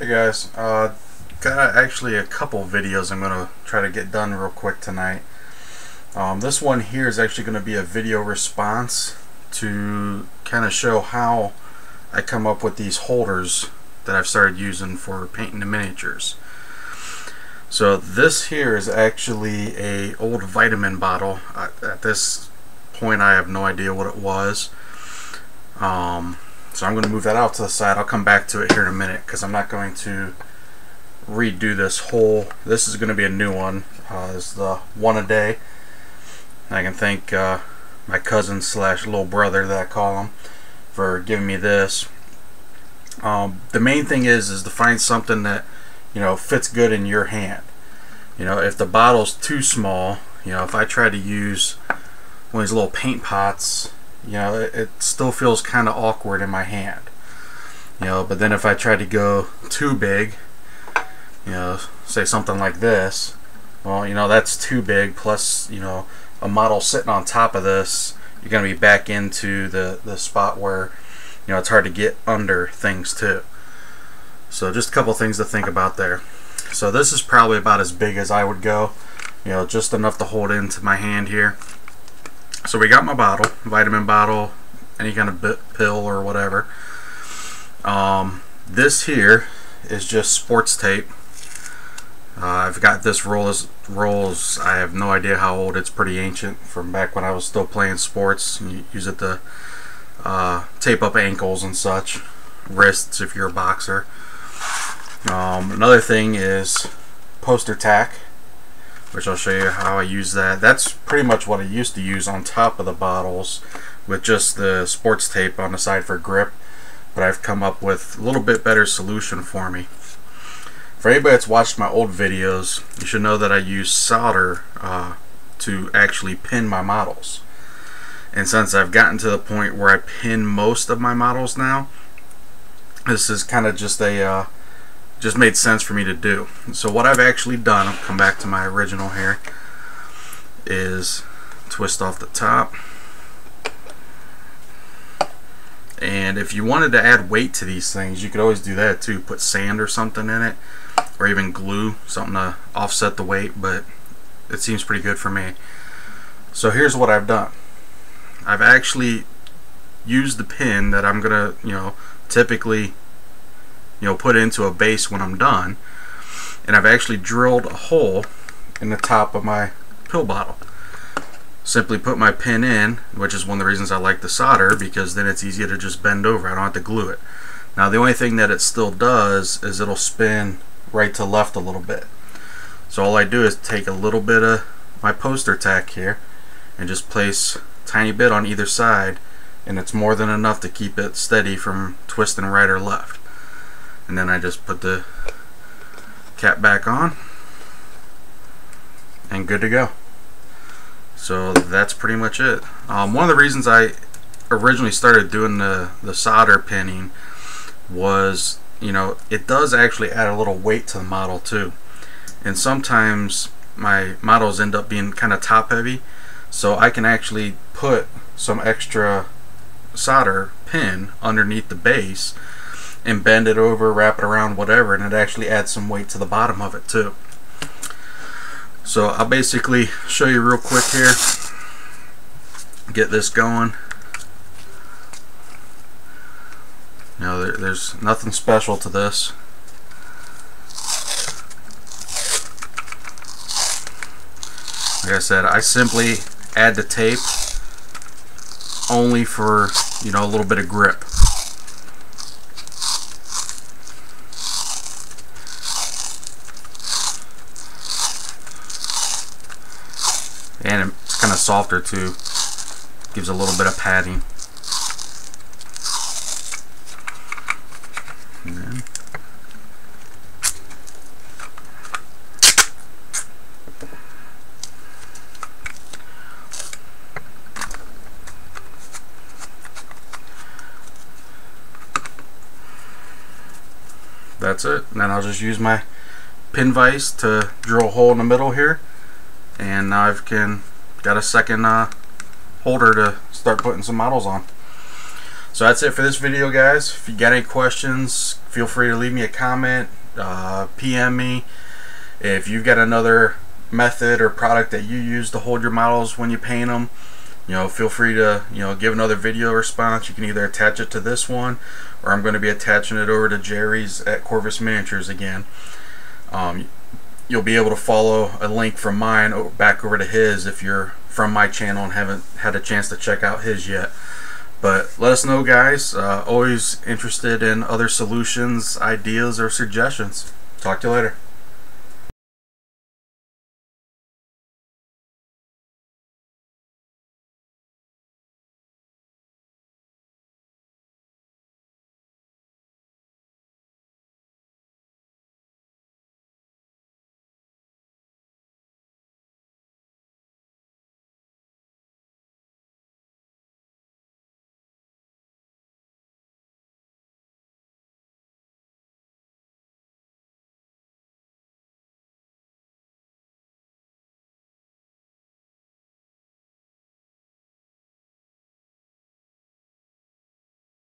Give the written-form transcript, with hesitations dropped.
Hey guys, got actually a couple videos I'm going to try to get done real quick tonight. This one here is actually going to be a video response to kind of show how I come up with these holders that I've started using for painting the miniatures. So this here is actually a old vitamin bottle. At this point I have no idea what it was. So I'm going to move that out to the side. I'll come back to it here in a minute because I'm not going to redo this whole. This is going to be a new one. It's the one a day. I can thank my cousin slash little brother that I call him for giving me this. The main thing is to find something that fits good in your hand. If the bottle's too small, if I try to use one of these little paint pots, it still feels kind of awkward in my hand. But then if I try to go too big, say something like this, well, that's too big, plus a model sitting on top of this, you're going to be back into the spot where it's hard to get under things too. So just a couple things to think about there. So this is probably about as big as I would go, just enough to hold into my hand here. So we got my bottle, vitamin bottle, any kind of pill or whatever. This here is just sports tape. I've got this rolls. I have no idea how old. It's pretty ancient, from back when I was still playing sports. You use it to tape up ankles and such, wrists if you're a boxer. Another thing is poster tack, which I'll show you how I use that. That's pretty much what I used to use on top of the bottles, with just the sports tape on the side for grip, but I've come up with a little bit better solution for me. For anybody that's watched my old videos, you should know that I use solder to actually pin my models. And since I've gotten to the point where I pin most of my models now, this is kind of just just made sense for me to do. So what I've actually done, I'll come back to my original here, is twist off the top. And if you wanted to add weight to these things, you could always do that too. Put sand or something in it, or even glue, something to offset the weight, but it seems pretty good for me. So here's what I've done. I've actually used the pin that I'm gonna typically put into a base when I'm done, and I've actually drilled a hole in the top of my pill bottle. Simply put my pin in, which is one of the reasons I like the solder, because then it's easier to just bend over. I don't have to glue it. Now the only thing that it still does is it'll spin right to left a little bit. So all I do is take a little bit of my poster tack here and just place a tiny bit on either side, and it's more than enough to keep it steady from twisting right or left. And then I just put the cap back on and good to go. So that's pretty much it. One of the reasons I originally started doing the solder pinning was, it does actually add a little weight to the model too. And sometimes my models end up being kind of top heavy, so I can actually put some extra solder pin underneath the base and bend it over, wrap it around, whatever, and it actually adds some weight to the bottom of it too. So I'll basically show you real quick here, get this going. There's nothing special to this. Like I said, I simply add the tape only for a little bit of grip. And it's kind of softer too, gives a little bit of padding. And then that's it. And then I'll just use my pin vise to drill a hole in the middle here, and now I've got a second holder to start putting some models on. So that's it for this video, guys. If you got any questions, feel free to leave me a comment. PM me. If you've got another method or product that you use to hold your models when you paint them, you know, feel free to, you know, give another video response. You can either attach it to this one, or I'm going to be attaching it over to Jerry's at Corvus Miniatures again. You'll be able to follow a link from mine back over to his if you're from my channel and haven't had a chance to check out his yet. But let us know, guys. Always interested in other solutions, ideas, or suggestions. Talk to you later.